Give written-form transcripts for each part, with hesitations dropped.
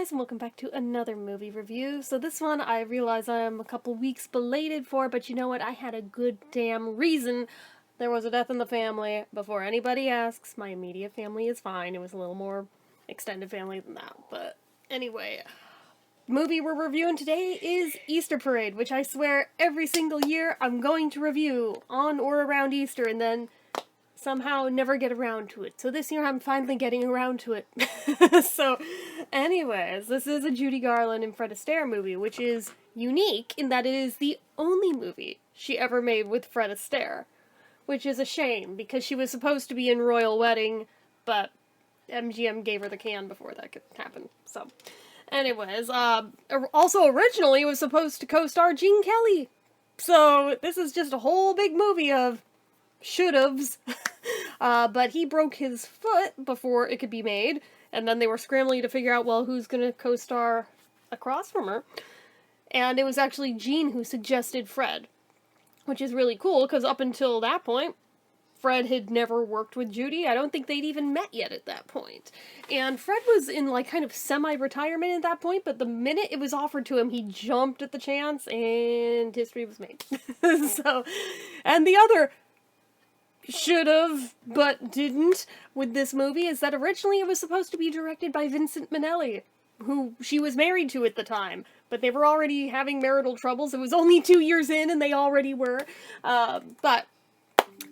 guys, and welcome back to another movie review. So this one I realize I'm a couple weeks belated for, but you know what? I had a good damn reason. There was a death in the family. Before anybody asks, my immediate family is fine. It was a little more extended family than that. But anyway, movie we're reviewing today is Easter Parade, which I swear every single year I'm going to review on or around Easter, and then somehow never get around to it. So this year I'm finally getting around to it. So, anyways, this is a Judy Garland and Fred Astaire movie, which is unique in that it is the only movie she ever made with Fred Astaire. Which is a shame, because she was supposed to be in Royal Wedding, but MGM gave her the can before that could happen. So, anyways, also originally it was supposed to co-star Gene Kelly. So, this is just a whole big movie of should'ves. But he broke his foot before it could be made, and then they were scrambling to figure out, well, who's gonna co-star across from her. And it was actually Gene who suggested Fred, which is really cool, because up until that point, Fred had never worked with Judy. I don't think they'd even met yet at that point. And Fred was in, like, kind of semi-retirement at that point, but the minute it was offered to him, he jumped at the chance, and history was made. So, and the other should've, but didn't, with this movie, is that originally it was supposed to be directed by Vincent Minnelli, who she was married to at the time, but they were already having marital troubles. It was only 2 years in, and they already were. But,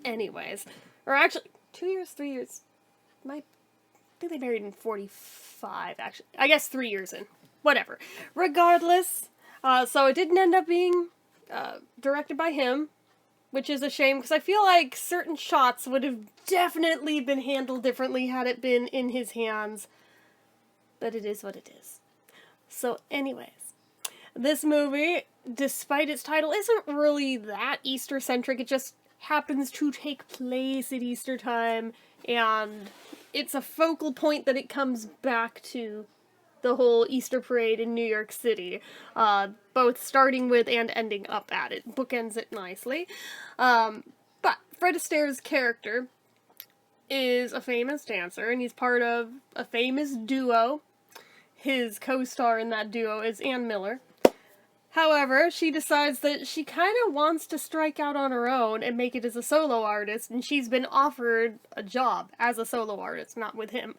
anyways. Or actually, 2 years, 3 years. I think they married in 45, actually. I guess 3 years in. Whatever. Regardless, so it didn't end up being directed by him, which is a shame, because I feel like certain shots would have definitely been handled differently had it been in his hands. But it is what it is. So anyways, this movie, despite its title, isn't really that Easter-centric. It just happens to take place at Easter time, and it's a focal point that it comes back to the whole Easter parade in New York City, both starting with and ending up at it. Bookends it nicely. But Fred Astaire's character is a famous dancer, and he's part of a famous duo. His co-star in that duo is Ann Miller. However, she decides that she kind of wants to strike out on her own and make it as a solo artist, and she's been offered a job as a solo artist, not with him.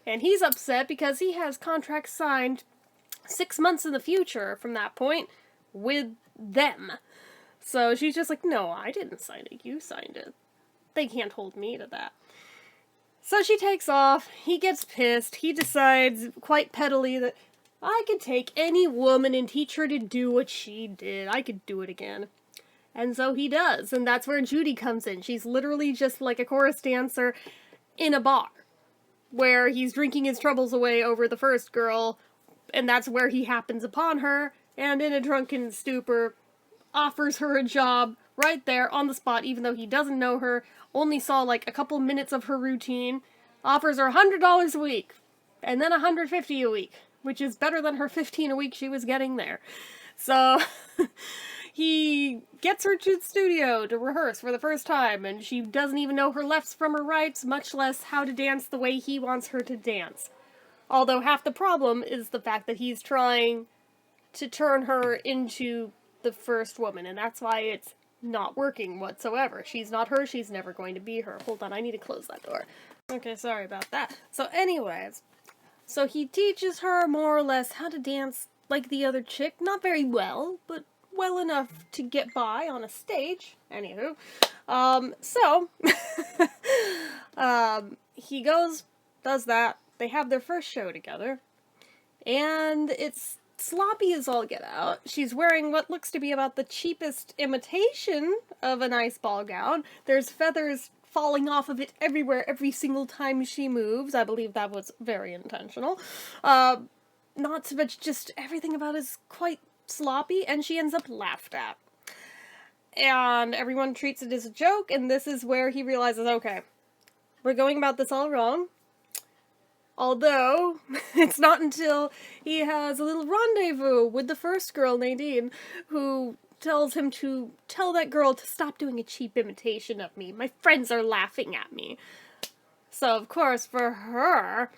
And he's upset because he has contracts signed 6 months in the future from that point with them. So she's just like, no, I didn't sign it, you signed it. They can't hold me to that. So she takes off, he gets pissed, he decides quite pettily that I could take any woman and teach her to do what she did. I could do it again. And so he does, and that's where Judy comes in. She's literally just like a chorus dancer in a bar, where he's drinking his troubles away over the first girl, and that's where he happens upon her, and in a drunken stupor, offers her a job right there on the spot, even though he doesn't know her, only saw like a couple minutes of her routine, offers her $100 a week, and then $150 a week, which is better than her $15 a week she was getting there. So, he gets her to the studio to rehearse for the first time, and she doesn't even know her lefts from her rights, much less how to dance the way he wants her to dance. Although half the problem is the fact that he's trying to turn her into the first woman, and that's why it's not working whatsoever. She's not her, she's never going to be her. Hold on, I need to close that door. Okay, sorry about that. So anyways, so he teaches her more or less how to dance like the other chick. Not very well, but well enough to get by on a stage. Anywho. He goes, does that. They have their first show together. And it's sloppy as all get out. She's wearing what looks to be about the cheapest imitation of a nice ball gown. There's feathers falling off of it everywhere every single time she moves. I believe that was very intentional. Not so much, just everything about it is quite sloppy, and she ends up laughed at. And everyone treats it as a joke, and this is where he realizes, okay, we're going about this all wrong. Although, it's not until he has a little rendezvous with the first girl, Nadine, who tells him to tell that girl to stop doing a cheap imitation of me. My friends are laughing at me. So, of course, for her,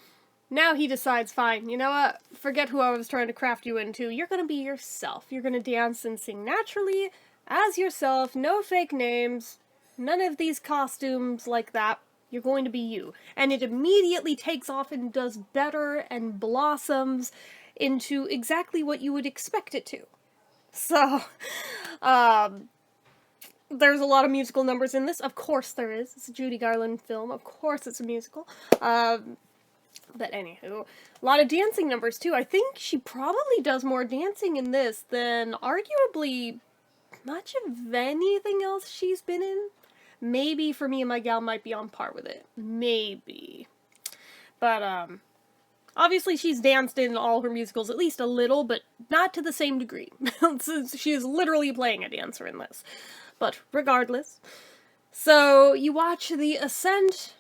Now he decides, fine, you know what? Forget who I was trying to craft you into. You're gonna be yourself. You're gonna dance and sing naturally as yourself. No fake names. None of these costumes like that. You're going to be you. And it immediately takes off and does better and blossoms into exactly what you would expect it to. So, there's a lot of musical numbers in this. Of course there is. It's a Judy Garland film. Of course it's a musical. But anywho, a lot of dancing numbers too. I think she probably does more dancing in this than arguably much of anything else she's been in. Maybe For Me and My Gal might be on par with it. Maybe. But, obviously she's danced in all her musicals at least a little, but not to the same degree. She is literally playing a dancer in this. But regardless. So, you watch the ascent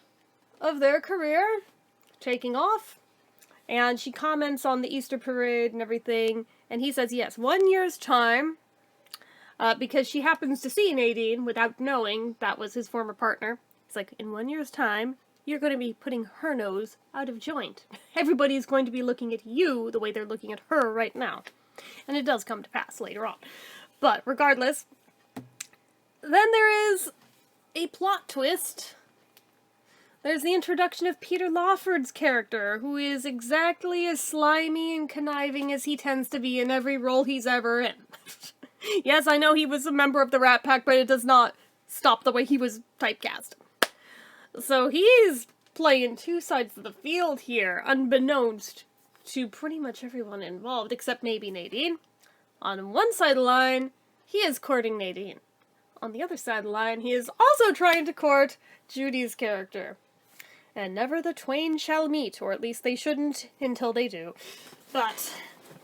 of their career taking off, and she comments on the Easter parade and everything, and he says, yes, 1 year's time, because she happens to see Nadine without knowing that was his former partner. It's like, in 1 year's time, you're going to be putting her nose out of joint. Everybody's going to be looking at you the way they're looking at her right now. And it does come to pass later on. But regardless, then there is a plot twist. There's the introduction of Peter Lawford's character, who is exactly as slimy and conniving as he tends to be in every role he's ever in. Yes, I know he was a member of the Rat Pack, but it does not stop the way he was typecast. So he's playing two sides of the field here, unbeknownst to pretty much everyone involved, except maybe Nadine. On one side of the line, he is courting Nadine. On the other side of the line, he is also trying to court Judy's character. And never the twain shall meet, or at least they shouldn't until they do. But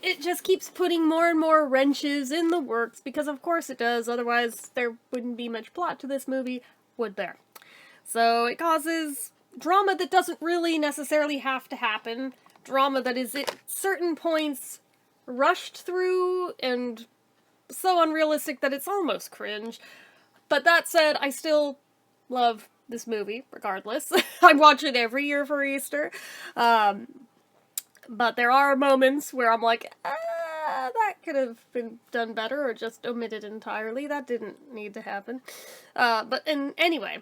it just keeps putting more and more wrenches in the works, because of course it does, otherwise there wouldn't be much plot to this movie, would there? So it causes drama that doesn't really necessarily have to happen, drama that is at certain points rushed through and so unrealistic that it's almost cringe. But that said, I still love this movie, regardless. I watch it every year for Easter. But there are moments where I'm like, that could have been done better or just omitted entirely. That didn't need to happen. Anyway,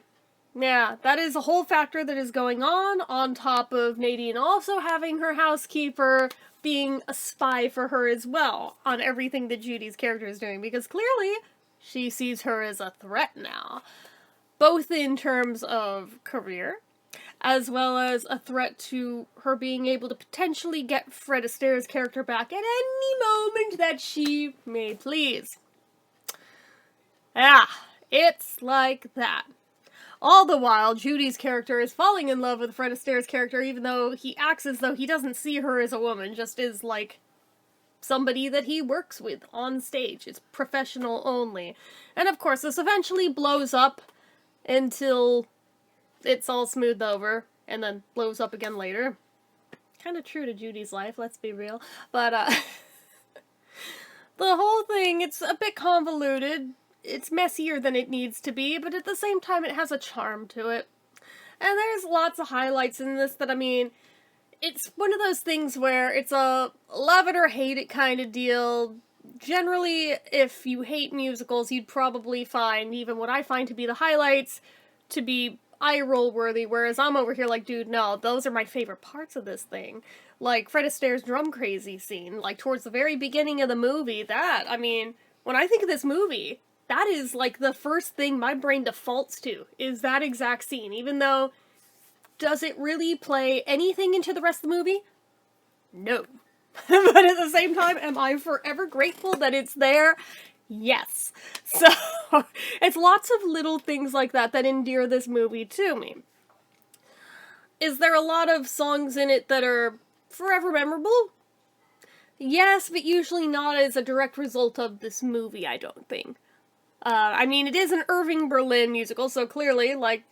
yeah, that is a whole factor that is going on top of Nadine also having her housekeeper being a spy for her as well on everything that Judy's character is doing, because clearly she sees her as a threat now. Both in terms of career, as well as a threat to her being able to potentially get Fred Astaire's character back at any moment that she may please. It's like that. All the while, Judy's character is falling in love with Fred Astaire's character, even though he acts as though he doesn't see her as a woman, just as, like, somebody that he works with on stage. It's professional only. And of course, this eventually blows up until it's all smoothed over, and then blows up again later. Kind of true to Judy's life, let's be real. But, the whole thing, it's a bit convoluted. It's messier than it needs to be, but at the same time it has a charm to it. And there's lots of highlights in this that, I mean, it's one of those things where it's a love it or hate it kind of deal. Generally, if you hate musicals, you'd probably find even what I find to be the highlights to be eye-roll worthy, whereas I'm over here like, dude, no, those are my favorite parts of this thing. Like, Fred Astaire's drum crazy scene, like, towards the very beginning of the movie, that, I mean, when I think of this movie, that is, like, the first thing my brain defaults to, is that exact scene, even though, does it really play anything into the rest of the movie? No. But at the same time, am I forever grateful that it's there? Yes. So, it's lots of little things like that that endear this movie to me. Is there a lot of songs in it that are forever memorable? Yes, but usually not as a direct result of this movie, I don't think. I mean, it is an Irving Berlin musical, so clearly, like,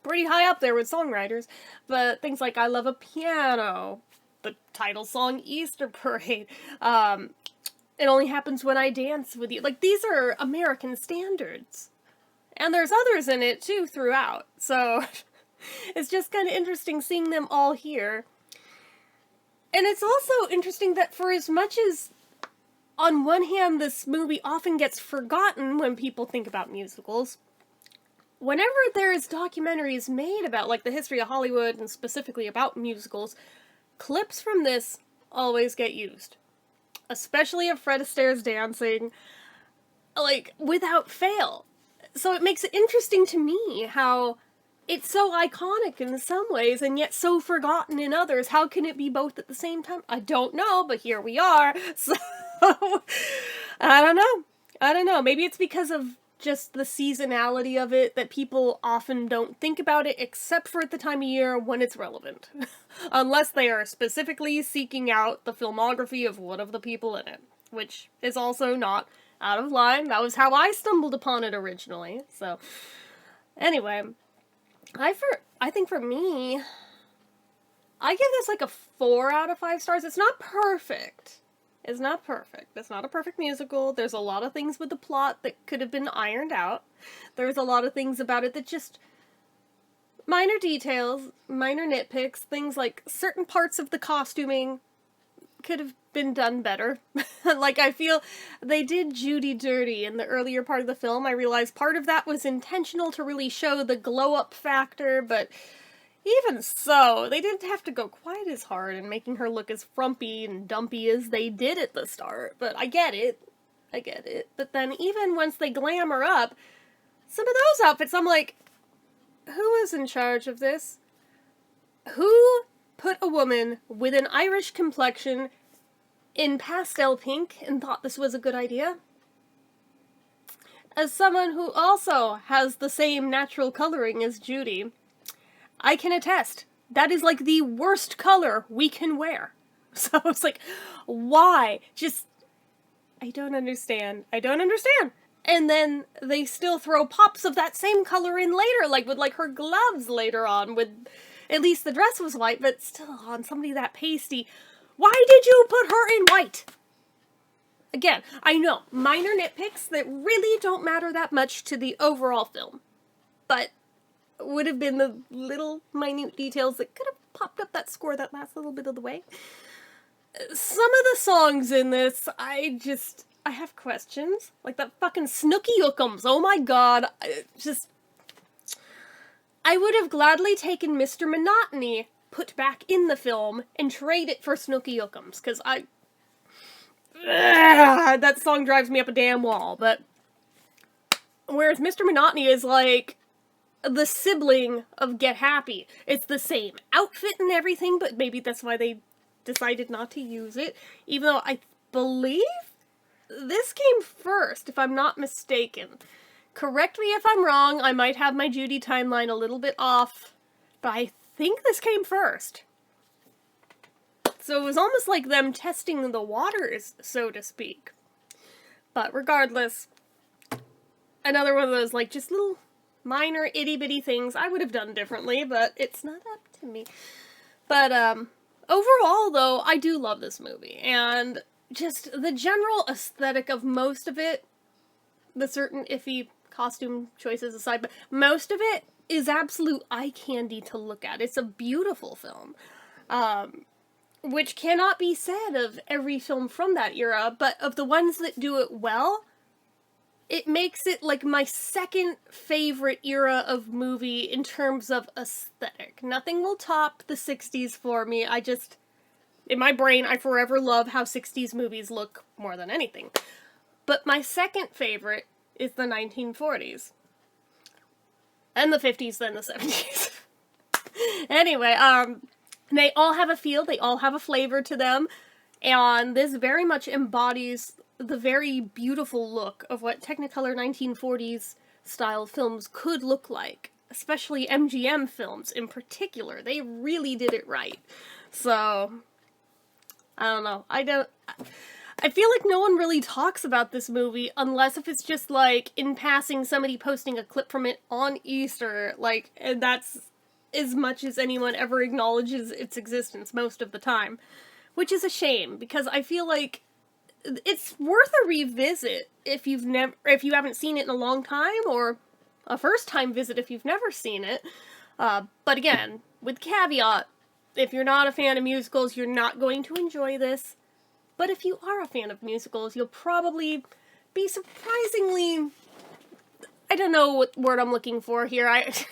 pretty high up there with songwriters, but things like I Love a Piano, the title song Easter Parade, It Only Happens When I Dance With You, like, these are American standards. And there's others in it, too, throughout, so it's just kind of interesting seeing them all here. And it's also interesting that for as much as, on one hand, this movie often gets forgotten when people think about musicals, whenever there's documentaries made about, like, the history of Hollywood and specifically about musicals, clips from this always get used. Especially of Fred Astaire's dancing, like, without fail. So it makes it interesting to me how it's so iconic in some ways and yet so forgotten in others. How can it be both at the same time? I don't know, but here we are. So, I don't know. Maybe it's because of just the seasonality of it that people often don't think about it except for at the time of year when it's relevant. Unless they are specifically seeking out the filmography of one of the people in it, which is also not out of line. That was how I stumbled upon it originally. So, anyway, I think for me, I give this like a 4 out of 5 stars. It's not perfect. It's not perfect. It's not a perfect musical. There's a lot of things with the plot that could have been ironed out. There's a lot of things about it that just minor details, minor nitpicks, things like certain parts of the costuming could have been done better. Like, I feel they did Judy dirty in the earlier part of the film. I realized part of that was intentional to really show the glow-up factor, but even so, they didn't have to go quite as hard in making her look as frumpy and dumpy as they did at the start. But I get it. But then even once they glam her up, some of those outfits, I'm like, who is in charge of this? Who put a woman with an Irish complexion in pastel pink and thought this was a good idea? As someone who also has the same natural coloring as Judy, I can attest, that is like the worst color we can wear. So it's like, why? Just, I don't understand. And then they still throw pops of that same color in later, like with like her gloves later on, with, at least the dress was white, but still on somebody that pasty. Why did you put her in white? Again, I know, minor nitpicks that really don't matter that much to the overall film. But would have been the little minute details that could have popped up that score that last little bit of the way. Some of the songs in this, I have questions. Like that fucking Snooky Yookums, oh my god. I would have gladly taken Mr. Monotony put back in the film and trade it for Snooky Yookums, because that song drives me up a damn wall, but whereas Mr. Monotony is like the sibling of Get Happy. It's the same outfit and everything, but maybe that's why they decided not to use it, even though I believe this came first, if I'm not mistaken. Correct me if I'm wrong, I might have my Judy timeline a little bit off, but I think this came first. So it was almost like them testing the waters, so to speak. But regardless, another one of those, like, just little minor itty-bitty things I would have done differently, but it's not up to me. But, overall, though, I do love this movie, and just the general aesthetic of most of it, the certain iffy costume choices aside, but most of it is absolute eye candy to look at. It's a beautiful film, which cannot be said of every film from that era, but of the ones that do it well, it makes it like my second favorite era of movie in terms of aesthetic. Nothing will top the 60s for me. In my brain, I forever love how 60s movies look more than anything. But my second favorite is the 1940s. And the 50s, then the 70s. Anyway, they all have a feel, they all have a flavor to them, and this very much embodies the very beautiful look of what Technicolor 1940s style films could look like. Especially MGM films in particular. They really did it right. So, I don't know. I feel like no one really talks about this movie unless if it's just like in passing somebody posting a clip from it on Easter, like, and that's as much as anyone ever acknowledges its existence most of the time, which is a shame because I feel like it's worth a revisit if you haven't seen it in a long time, or a first time visit if you've never seen it. But again, with caveat, if you're not a fan of musicals, you're not going to enjoy this. But if you are a fan of musicals, you'll probably be surprisingly... I don't know what word I'm looking for here. I think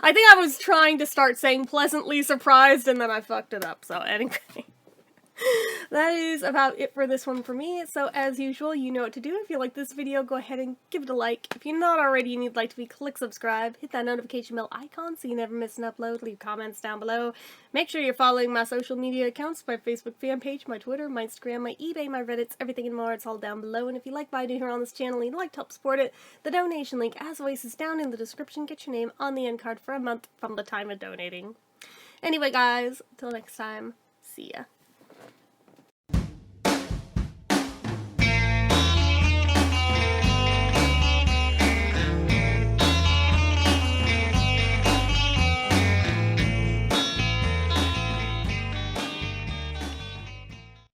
I was trying to start saying pleasantly surprised, and then I fucked it up. So anyway, that is about it for this one for me. So as usual, you know what to do. If you like this video, go ahead and give it a like. If you're not already and you'd like to be, click subscribe. Hit that notification bell icon so you never miss an upload. Leave comments down below. Make sure you're following my social media accounts, my Facebook fan page, my Twitter, my Instagram, my eBay, my Reddits, everything and more. It's all down below. And if you like what I do here on this channel and you'd like to help support it, the donation link, as always, is down in the description. Get your name on the end card for a month from the time of donating. Anyway, guys, until next time, see ya.